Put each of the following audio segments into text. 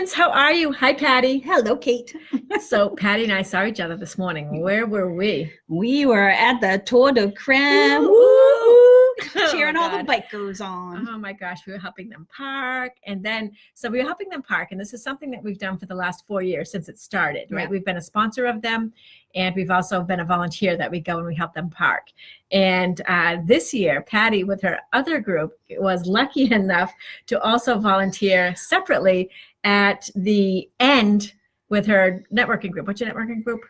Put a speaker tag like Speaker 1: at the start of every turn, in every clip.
Speaker 1: friends. How are you? Hi, Patty.
Speaker 2: Hello, Kate.
Speaker 1: So Patty and I saw each other this morning. Where were we?
Speaker 2: We were at the Tour de Crème, cheering all the bikers on.
Speaker 1: Oh my gosh, we were helping them park. And then, so we were helping them park. And this is something that we've done for the last 4 years since it started, right?
Speaker 2: Yeah.
Speaker 1: We've been a sponsor of them. And we've also been a volunteer that we go and we help them park. And this year, Patty, with her other group, was lucky enough to also volunteer separately at the end with her networking group. What's your networking group?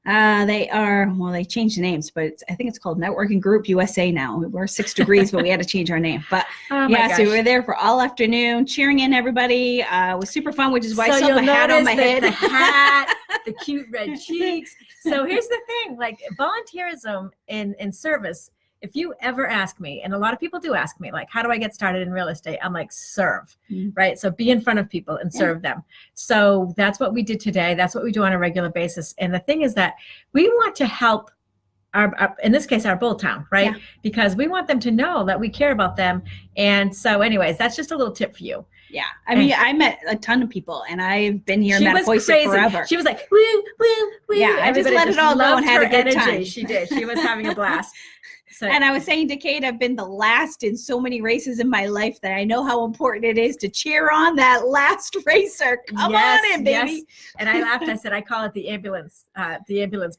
Speaker 2: They changed the names, but I think it's called Networking Group USA now. We're 6 degrees, but we had to change our name. But so we were there for all afternoon, cheering in everybody. It was super fun, which is why I still have a hat on my head.
Speaker 1: The hat, the cute red cheeks. So here's the thing, like volunteerism in service, if you ever ask me, and a lot of people do ask me, like, how do I get started in real estate? I'm like, serve, right? So be in front of people and serve them. So that's what we did today. That's what we do on a regular basis. And the thing is that we want to help our in this case, our Bull Town, right?
Speaker 2: Yeah.
Speaker 1: Because we want them to know that we care about them. And so anyways, that's just a little tip for you.
Speaker 2: Yeah. I mean, I met a ton of people and I've been here in Matapoiset forever.
Speaker 1: She was like, woo, woo, woo.
Speaker 2: Yeah, I just let it all go and had a good time.
Speaker 1: She did. She was having a blast. So,
Speaker 2: and I was saying to Kate, I've been the last in so many races in my life that I know how important it is to cheer on that last racer. Come on in, baby.
Speaker 1: Yes. And I laughed. I said, I call it the ambulance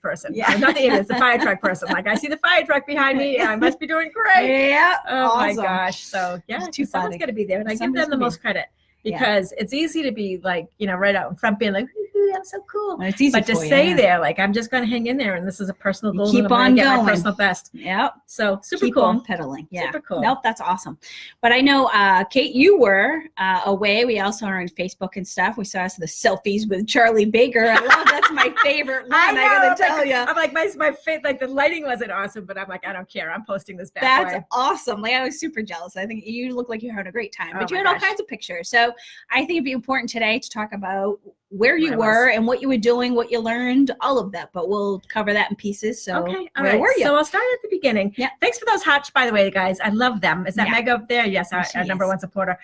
Speaker 1: person. Yeah. Not the ambulance, the fire truck person. Like, I see the fire truck behind me. I must be doing great.
Speaker 2: Yeah.
Speaker 1: Oh,
Speaker 2: awesome.
Speaker 1: My gosh. So, yeah, someone's going to be there. And I give them the most credit. Because it's easy to be like, right out in front being like, I'm so cool.
Speaker 2: Well, it's easy
Speaker 1: but to stay there, like, I'm just going to hang in there. And this is a personal goal.
Speaker 2: Keep on going.
Speaker 1: My personal best.
Speaker 2: Yep.
Speaker 1: So super
Speaker 2: Keep
Speaker 1: cool.
Speaker 2: on pedaling. Yeah.
Speaker 1: Super cool.
Speaker 2: Nope, that's awesome. But I know, Kate, you were away. We also are on Facebook and stuff. We saw the selfies with Charlie Baker. I love that's my favorite one. I got to tell you.
Speaker 1: I'm like, my face, like the lighting wasn't awesome, but I'm like, I don't care. I'm posting this back.
Speaker 2: That's awesome. Like, I was super jealous. I think you look like you're having a great time, but you had all kinds of pictures. So I think it'd be important today to talk about where you were and what you were doing, what you learned, all of that. But we'll cover that in pieces. So
Speaker 1: okay, all right.
Speaker 2: Were you?
Speaker 1: So I'll start at the beginning.
Speaker 2: Yeah.
Speaker 1: Thanks for those hearts, by the way, guys. I love them. Is that Meg up there? Yes, our number one supporter.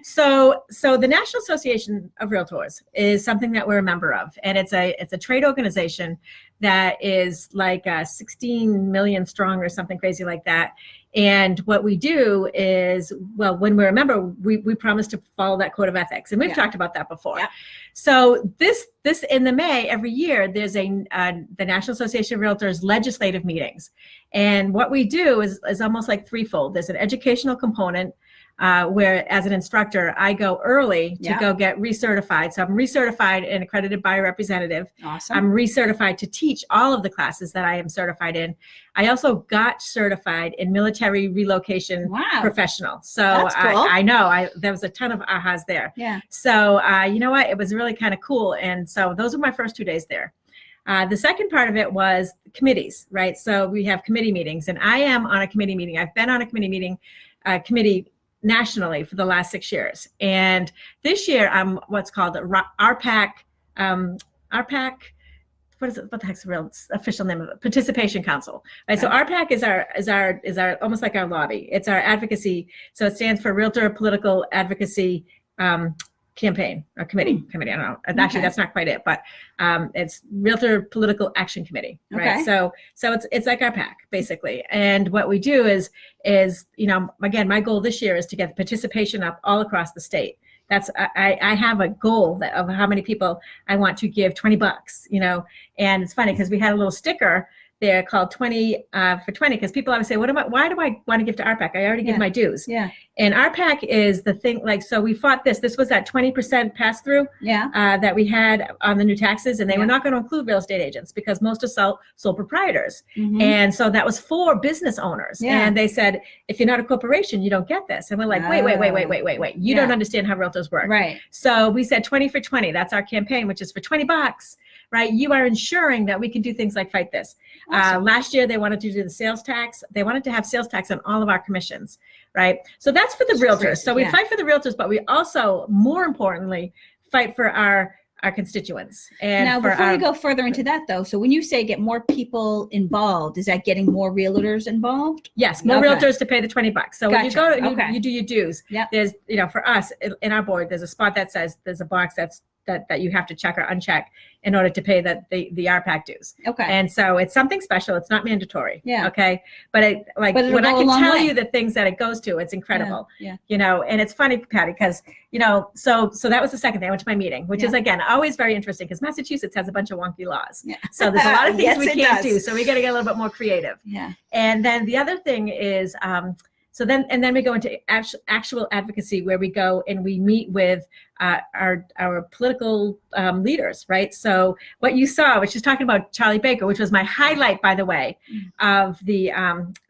Speaker 1: So the National Association of Realtors is something that we're a member of, and it's a trade organization that is like 16 million strong or something crazy like that. And what we do is, well, when we're a member, we promise to follow that code of ethics. And we've talked about that before. Yeah. So this in the May, every year, there's the National Association of Realtors legislative meetings. And what we do is almost like threefold. There's an educational component, where as an instructor, I go early to go get recertified. So I'm recertified and accredited by a representative.
Speaker 2: Awesome.
Speaker 1: I'm recertified to teach all of the classes that I am certified in. I also got certified in military relocation professional. So
Speaker 2: that's cool.
Speaker 1: I know there was a ton of ahas there.
Speaker 2: Yeah.
Speaker 1: So you know what? It was really kind of cool. And so those were my first 2 days there. The second part of it was committees, right? So we have committee meetings, and I am on a committee meeting. I've been on a committee nationally for the last 6 years. And this year I'm what's called RPAC, what the heck's the real official name of it? Participation Council. Right? So RPAC is our almost like our lobby. It's our advocacy. So it stands for Realtor Political Advocacy Campaign or Committee. I don't know. Actually, that's not quite it, but it's Realtor Political Action Committee, right?
Speaker 2: Okay.
Speaker 1: So it's like our PAC basically. And what we do is again, my goal this year is to get participation up all across the state. That's I have a goal of how many people I want to give $20, and it's funny because we had a little sticker there called 20 for 20, because people always say, why do I want to give to RPAC? I already give my dues.
Speaker 2: Yeah.
Speaker 1: And RPAC is the thing, like, so we fought this was that 20% pass through that we had on the new taxes, and they were not going to include real estate agents because most are sole proprietors. Mm-hmm. And so that was for business owners. Yeah. And they said, if you're not a corporation, you don't get this. And we're like, wait. You don't understand how realtors work.
Speaker 2: Right.
Speaker 1: So we said 20 for 20. That's our campaign, which is for $20. Right, you are ensuring that we can do things like fight this. Awesome. Last year, they wanted to do the sales tax. They wanted to have sales tax on all of our commissions, right? So that's for the realtors. So we fight for the realtors, but we also, more importantly, fight for our constituents. And
Speaker 2: now, before we go further into that, though, so when you say get more people involved, is that getting more realtors involved?
Speaker 1: Yes, more realtors to pay the $20. So when you go, you do your dues.
Speaker 2: Yeah.
Speaker 1: There's, for us in our board, there's a spot that says there's a box that that you have to check or uncheck in order to pay the RPAC dues.
Speaker 2: Okay.
Speaker 1: And so it's something special. It's not mandatory.
Speaker 2: Yeah.
Speaker 1: Okay. But when I can tell you the things that it goes to, it's incredible.
Speaker 2: Yeah.
Speaker 1: You know, and it's funny, Patty, because, you know, so that was the second thing. I went to my meeting, which is, again, always very interesting because Massachusetts has a bunch of wonky laws.
Speaker 2: Yeah.
Speaker 1: So there's a lot of things
Speaker 2: Yes,
Speaker 1: we
Speaker 2: it
Speaker 1: can't
Speaker 2: does.
Speaker 1: do. So we got to get a little bit more creative.
Speaker 2: Yeah.
Speaker 1: And then the other thing is, then we go into actual advocacy, where we go and we meet with our political leaders, right? So what you saw, which is talking about Charlie Baker, which was my highlight, by the way, of the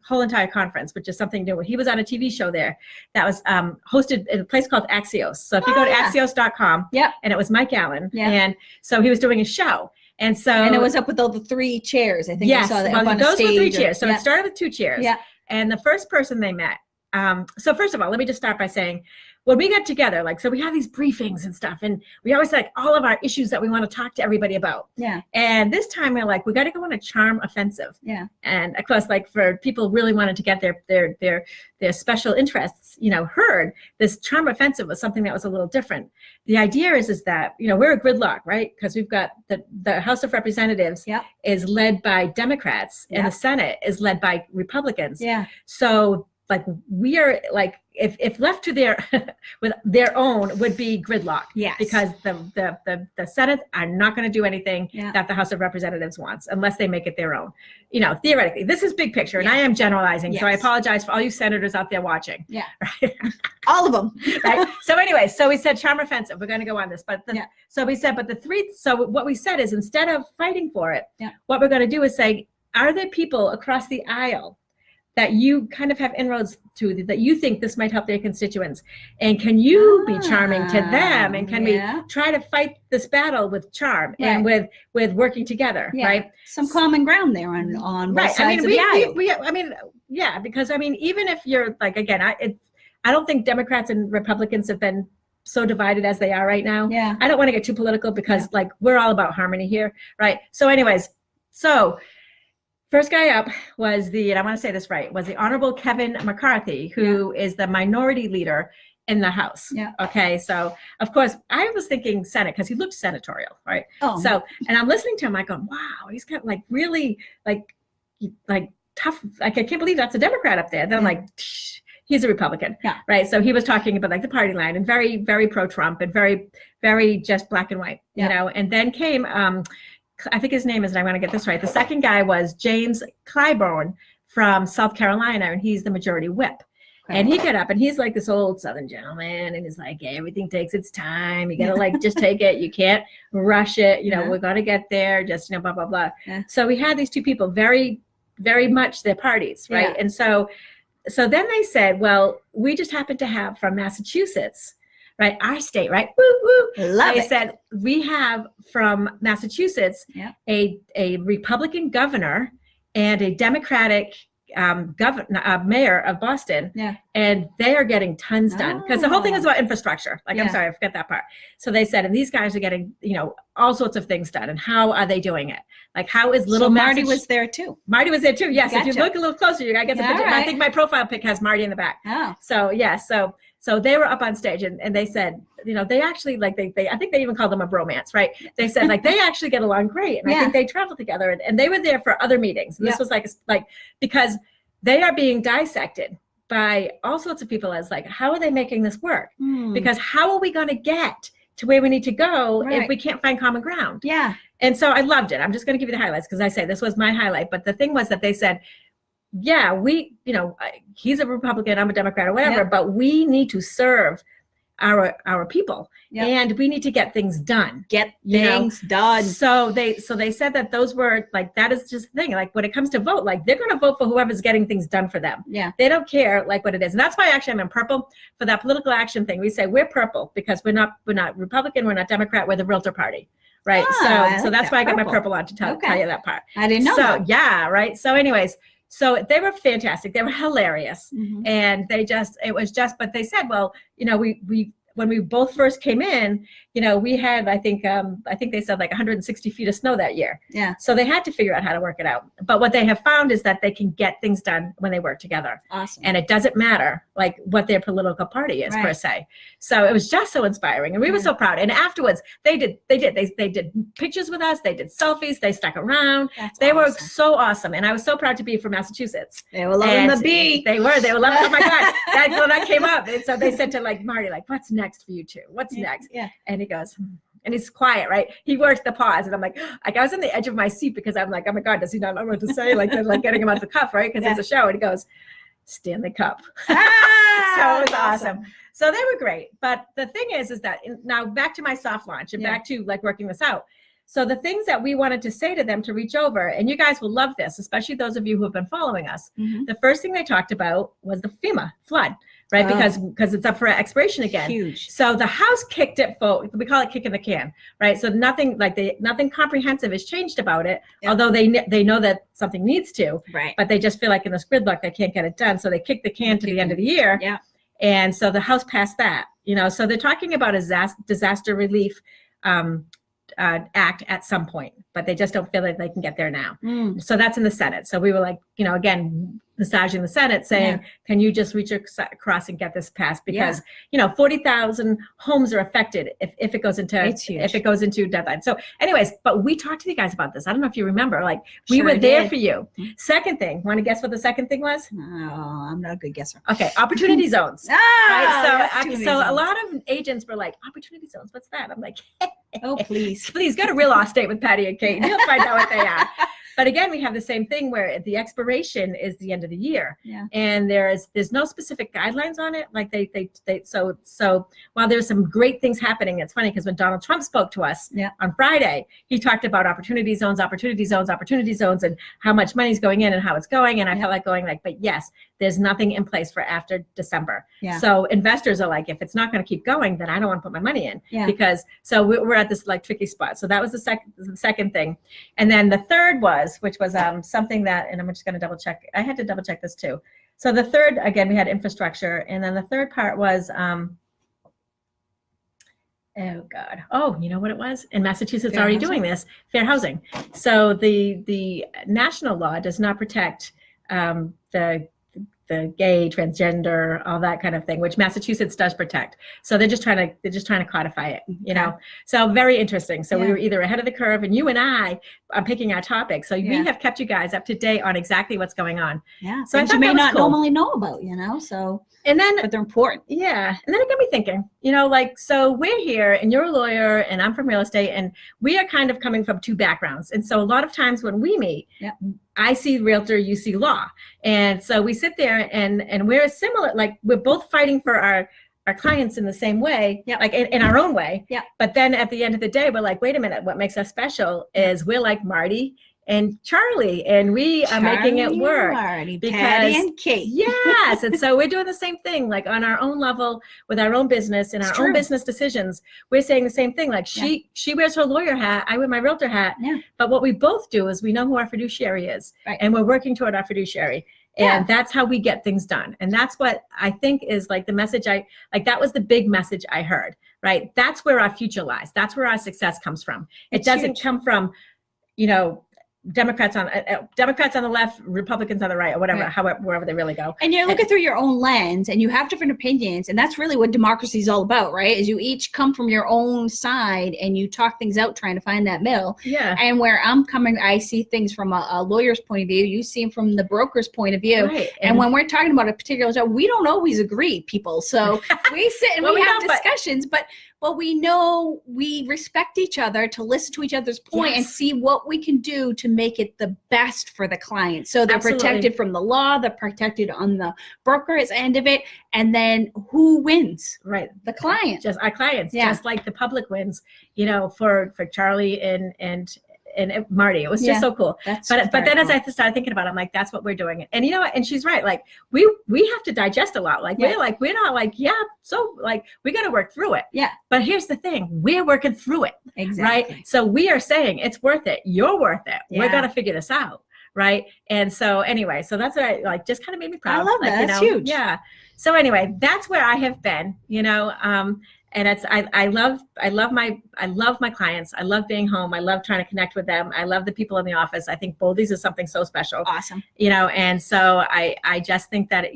Speaker 1: whole entire conference, which is something new. He was on a TV show there that was hosted in a place called Axios. So if you go to axios.com, and it was Mike Allen, and so he was doing a show. And it
Speaker 2: was up with all the 3 chairs. I think I saw that up on
Speaker 1: those
Speaker 2: a stage.
Speaker 1: were 3 chairs. So it started with 2 chairs.
Speaker 2: Yeah.
Speaker 1: And the first person they met. So first of all, let me just start by saying, when we got together, so we have these briefings and stuff, and we always all of our issues that we want to talk to everybody about.
Speaker 2: Yeah.
Speaker 1: And this time we're we got to go on a charm offensive. Yeah. And of course, for people really wanted to get their special interests, heard, this charm offensive was something that was a little different. The idea is that, we're a gridlock, right? Because we've got the House of Representatives is led by Democrats, and the Senate is led by Republicans. Yeah. So we are if left to their with their own, would be gridlock. Yes. Because the Senate are not going to do anything that the House of Representatives wants unless they make it their own. Theoretically, this is big picture, and I am generalizing, so I apologize for all you senators out there watching. Yeah. Right?
Speaker 2: All of them.
Speaker 1: Right. So anyway, so we said charm offensive. We're going to go on this, but so we said, so what we said is, instead of fighting for it, what we're going to do is say, are there people across the aisle that you kind of have inroads to, that you think this might help their constituents? And can you be charming to them? And can we try to fight this battle with charm and with working together, right?
Speaker 2: Some common ground there on both sides of the aisle.
Speaker 1: Because even if you're again, I don't think Democrats and Republicans have been so divided as they are right now. Yeah. I don't want to get too political because we're all about harmony here, right? So anyways, first guy up was and I want to say this right, was the Honorable Kevin McCarthy, who is the minority leader in the House. Yeah. Okay. So of course I was thinking Senate because he looked senatorial, right? Oh. So, and I'm listening to him, I go, wow, he's got really tough. I can't believe that's a Democrat up there. Then I'm he's a Republican. Yeah. Right. So he was talking about the party line, and very, very pro-Trump, and very, very just black and white, and then came, I think his name is, and I want to get this right, the second guy was James Clyburn from South Carolina, and he's the majority whip. Okay. And he got up, and he's this old Southern gentleman, and he's everything takes its time. You got to just take it. You can't rush it. We're going to get there, just, blah, blah, blah. Yeah. So we had these two people, very, very much their parties, right? Yeah. And so then they said, well, we just happen to have from Massachusetts, right? Our state, right? Woo, woo. Love it. They said, we have from Massachusetts a Republican governor and a Democratic mayor of Boston. Yeah. And they are getting tons done, because the whole thing is about infrastructure. I'm sorry, I forgot that part. So they said, and these guys are getting, all sorts of things done. And how are they doing it? How is little
Speaker 2: Marty was there too.
Speaker 1: Marty was there too. Yes. Gotcha. If you look a little closer, you get the picture. Right. I think my profile pic has Marty in the back. Oh. So yes. So they were up on stage, and they said, they actually I think they even called them a bromance, right? They said they actually get along great. And I think they travel together, and they were there for other meetings. And this was because they are being dissected by all sorts of people as how are they making this work? Because how are we going to get to where we need to go if we can't find common ground? Yeah. And so I loved it. I'm just going to give you the highlights, because I say this was my highlight. But the thing was that they said, yeah, we, he's a Republican, I'm a Democrat, or whatever, but we need to serve our people, and we need to get things done. Get things done. So they said that those were that is just the thing. When it comes to vote, they're going to vote for whoever's getting things done for them. Yeah. They don't care what it is. And that's why actually I'm in purple for that political action thing. We say we're purple because we're not Republican, we're not Democrat, we're the Realtor Party. Right. So that's why I got my purple on to tell you that part. I didn't know that. Yeah. Right. So anyways, so they were fantastic. They were hilarious. Mm-hmm. And but they said, well, when we both first came in, we had, I think they said like 160 feet of snow that year.
Speaker 2: Yeah.
Speaker 1: So they had to figure out how to work it out. But what they have found is that they can get things done when they work together.
Speaker 2: Awesome.
Speaker 1: And it doesn't matter like what their political party is per se. So it was just so inspiring, and we were so proud. And afterwards, they did pictures with us. They did selfies. They stuck around. They were so awesome, and I was so proud to be from Massachusetts.
Speaker 2: They were loving the bee.
Speaker 1: They were loving. Oh my God! When that came up, and so they said to like Marty, like, "What's next for you two? What's next?"
Speaker 2: Yeah.
Speaker 1: And he goes. And he's quiet, right? He works the pause, and I'm like, I was on the edge of my seat because I'm like, oh my God, does he not know what to say? Like getting him out the cuff, right? Because it's a show, and he goes, Stanley Cup. So it was awesome. So they were great. But the thing is that now back to my soft launch and back to like working this out. So the things that we wanted to say to them to reach over, and you guys will love this, especially those of you who have been following us. The first thing they talked about was the FEMA flood. Right, because it's up for expiration again.
Speaker 2: Huge.
Speaker 1: So the House kicked it forward. We call it kicking the can, right? So nothing comprehensive has changed about it. Yeah. Although they know that something needs to,
Speaker 2: right?
Speaker 1: But they just feel like in this gridlock they can't get it done. So they kick the can to the end of the year.
Speaker 2: Yeah.
Speaker 1: And so the House passed that. So they're talking about a disaster relief act at some point, but they just don't feel like they can get there now. So that's in the Senate. So we were like, again, massaging the Senate saying, can you just reach across and get this passed? Because, 40,000 homes are affected if it goes into deadline. So anyways, but we talked to you guys about this. I don't know if you remember, like we were there for you. Second thing, want to guess what the second thing was?
Speaker 2: Oh, I'm not a good guesser.
Speaker 1: Okay. Opportunity zones.
Speaker 2: Right?
Speaker 1: So a lot of agents were like, opportunity zones, what's that? I'm like,
Speaker 2: oh, please
Speaker 1: go to ReaLAWstate with Patti and Kate. You'll find out what they are. But again, we have the same thing where the expiration is the end of the year, and there's no specific guidelines on it. Like so while there's some great things happening, it's funny because when Donald Trump spoke to us on Friday, he talked about opportunity zones, and how much money's going in and how it's going. And I felt like going like, but yes, there's nothing in place for after December. So investors are like, if it's not going to keep going, then I don't want to put my money in because so we're at this like tricky spot. So that was the second thing, and then the third was. Which was something that, and I'm just going to double check. I had to double check this too. So the third, again, we had infrastructure. And then the third part was, oh God. Oh, you know what it was? In Massachusetts already doing this, fair housing. So the national law does not protect the gay, transgender, all that kind of thing, which Massachusetts does protect. So they're just trying to codify it, know. So very interesting. So we were either ahead of the curve, and you and I are picking our topics. So we have kept you guys up to date on exactly what's going on.
Speaker 2: Yeah.
Speaker 1: So
Speaker 2: you may not normally know about, So but they're important.
Speaker 1: Yeah. And then it got me thinking, so we're here, and you're a lawyer, and I'm from real estate, and we are kind of coming from two backgrounds. And so a lot of times when we meet, I see realtor, you see law. And so we sit there and we're similar, like we're both fighting for our clients in the same way, like in our own way. But then at the end of the day, we're like, wait a minute, what makes us special is we're like Marty and Charlie, and we are making it work.
Speaker 2: Marty, Patti and Kate.
Speaker 1: Yes. And so we're doing the same thing, like on our own level with our own business and our own business decisions. We're saying the same thing. Like she wears her lawyer hat, I wear my realtor hat. But what we both do is we know who our fiduciary is, and we're working toward our fiduciary. And that's how we get things done. And that's what I think is like the message that was the big message I heard, right? That's where our future lies. That's where our success comes from. It doesn't come from, Democrats on the left, Republicans on the right, or whatever, wherever they really go.
Speaker 2: And you're looking through your own lens, and you have different opinions, and that's really what democracy is all about, right? Is you each come from your own side, and you talk things out, trying to find that middle.
Speaker 1: Yeah.
Speaker 2: And where I'm coming, I see things from a lawyer's point of view. You see them from the broker's point of view.
Speaker 1: Right.
Speaker 2: And when we're talking about a particular job, we don't always agree, people. So we sit and we have discussions, but we know we respect each other to listen to each other's point and see what we can do to make it the best for the client. So they're protected from the law, they're protected on the broker's end of it, and then who wins?
Speaker 1: Right.
Speaker 2: The client.
Speaker 1: Just our clients, just like the public wins, for Charlie and Marty. It was just so cool. But then as I started thinking about it, I'm like, that's what we're doing. And you know what? And she's right. Like we have to digest a lot. Like we're not like, so like we got to work through it.
Speaker 2: Yeah.
Speaker 1: But here's the thing. We're working through it.
Speaker 2: Exactly.
Speaker 1: Right. So we are saying it's worth it. You're worth it. Yeah. We're going to figure this out. Right. And so anyway, so that's what I just kind of made me proud.
Speaker 2: I love that. That's huge.
Speaker 1: Yeah. So anyway, that's where I have been, And I love my clients. I love being home. I love trying to connect with them. I love the people in the office. I think Boldy's is something so special.
Speaker 2: Awesome.
Speaker 1: And so I just think that,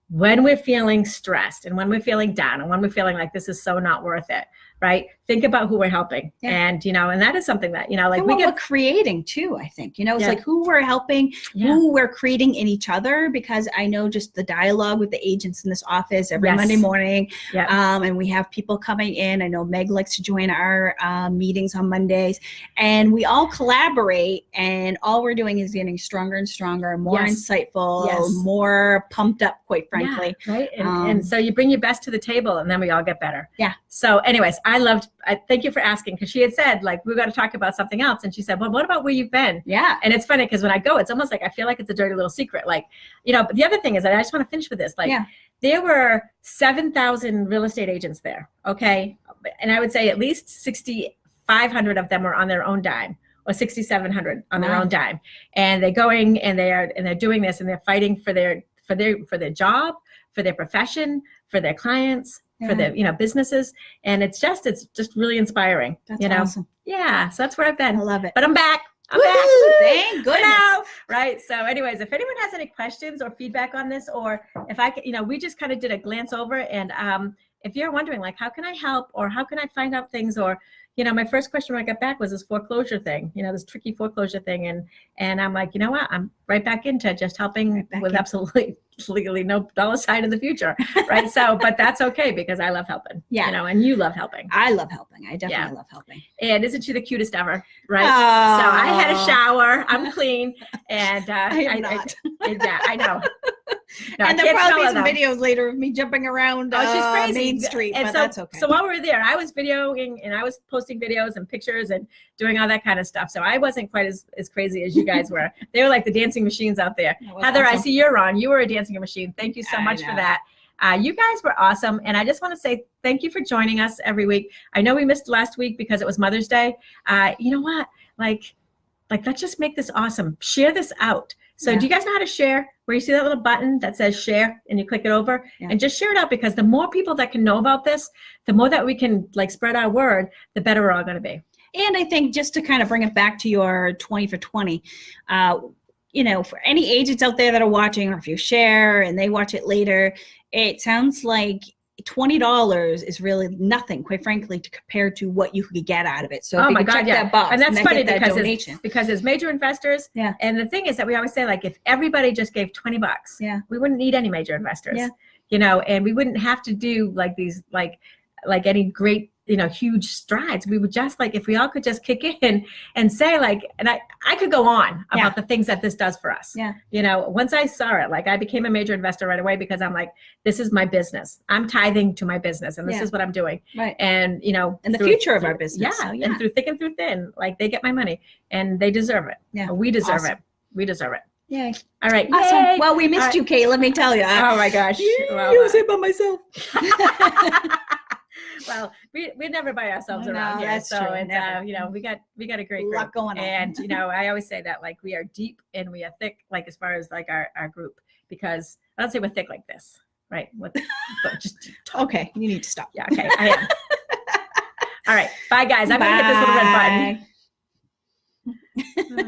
Speaker 1: when we're feeling stressed and when we're feeling down and when we're feeling like this is so not worth it, right? Think about who we're helping.
Speaker 2: Yeah.
Speaker 1: And, and that is something that, like
Speaker 2: and we're creating too, I think, it's
Speaker 1: Yeah.
Speaker 2: like who we're helping,
Speaker 1: Yeah.
Speaker 2: who we're creating in each other, because I know just the dialogue with the agents in this office every
Speaker 1: Yes.
Speaker 2: Monday morning.
Speaker 1: Yeah.
Speaker 2: And we have people coming in. I know Meg likes to join our meetings on Mondays, and we all collaborate, and all we're doing is getting stronger and stronger, more
Speaker 1: Yes.
Speaker 2: insightful,
Speaker 1: Yes.
Speaker 2: more pumped up, quite frankly.
Speaker 1: Yeah, right. And so you bring your best to the table, and then we all get better.
Speaker 2: Yeah.
Speaker 1: So anyways, thank you for asking, because she had said, like, we've got to talk about something else. And she said, well, what about where you've been?
Speaker 2: Yeah.
Speaker 1: And it's funny because when I go, it's almost like I feel like it's a dirty little secret. Like, but the other thing is that I just want to finish with this. Like, there were 7,000 real estate agents there. Okay. And I would say at least 6,500 of them were on their own dime, or 6,700 on their own dime. And they're going and they're doing this, and they're fighting for their job, for their profession, for their clients, for their businesses. And it's just really inspiring.
Speaker 2: That's awesome.
Speaker 1: Yeah. So that's where I've been.
Speaker 2: I love it.
Speaker 1: But I'm back. I'm
Speaker 2: Woo-hoo!
Speaker 1: back.
Speaker 2: Thank goodness.
Speaker 1: Now, right. So anyways, if anyone has any questions or feedback on this, or if I can, we just kind of did a glance over, and if you're wondering, like, how can I help, or how can I find out things, or, my first question when I got back was this foreclosure thing, this tricky foreclosure thing. And I'm like, you know what? I'm right back into just helping with absolutely legally no dollar sign in the future. Right. So, but that's okay, because I love helping.
Speaker 2: Yeah.
Speaker 1: And you love helping.
Speaker 2: I love helping. I definitely love helping.
Speaker 1: And isn't she the cutest ever? Right.
Speaker 2: Oh.
Speaker 1: So I had a shower. I'm clean. And
Speaker 2: I'm not.
Speaker 1: Yeah, I know. No,
Speaker 2: and
Speaker 1: I
Speaker 2: there'll
Speaker 1: can't
Speaker 2: probably be
Speaker 1: smell
Speaker 2: some
Speaker 1: it, though.
Speaker 2: videos later of me jumping around
Speaker 1: She's crazy.
Speaker 2: Main Street,
Speaker 1: and
Speaker 2: but
Speaker 1: so,
Speaker 2: that's okay.
Speaker 1: So while we were there, I was videoing, and I was posting videos and pictures and doing all that kind of stuff. So I wasn't quite as crazy as you guys were. They were like the dancing machines out there. Heather, awesome. I see you're on. You were a dancing machine. Thank you so much for that. You guys were awesome. And I just want to say thank you for joining us every week. I know we missed last week because it was Mother's Day. You know what? Like, let's just make this awesome. Share this out. So do you guys know how to share? Where you see that little button that says share, and you click it over, and just share it out, because the more people that can know about this, the more that we can spread our word, the better we're all going to be.
Speaker 2: And I think, just to kind of bring it back to your 20 for 20, for any agents out there that are watching, or if you share and they watch it later, it sounds like $20 is really nothing, quite frankly, to compare to what you could get out of it. So check that box,
Speaker 1: and that's funny,
Speaker 2: because
Speaker 1: as major investors, and the thing is that we always say, like, if everybody just gave $20, we wouldn't need any major investors, and we wouldn't have to do these any great huge strides. We would just, if we all could just kick in and say, and I could go on about the things that this does for us. Once I saw it, I became a major investor right away, because I'm like, this is my business. I'm tithing to my business, and this is what I'm doing.
Speaker 2: Right.
Speaker 1: And,
Speaker 2: and the future of our business.
Speaker 1: And through thick and through thin, they get my money, and they deserve it.
Speaker 2: Yeah.
Speaker 1: We deserve it. We deserve it.
Speaker 2: Yay.
Speaker 1: All right.
Speaker 2: Awesome.
Speaker 1: Yay.
Speaker 2: Well, we missed you, Kate. Let me tell you.
Speaker 1: Oh my gosh.
Speaker 2: Well, I was here by myself.
Speaker 1: Well, we're never by ourselves around here.
Speaker 2: That's
Speaker 1: so
Speaker 2: true.
Speaker 1: It's we got a great group
Speaker 2: going on.
Speaker 1: And I always say that we are deep and we are thick, as far as our group, because I don't say we're thick like this, right? But just
Speaker 2: okay, you need to stop.
Speaker 1: Yeah, okay, I am. All right, bye guys. I'm gonna hit this little red button.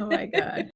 Speaker 1: Oh my God.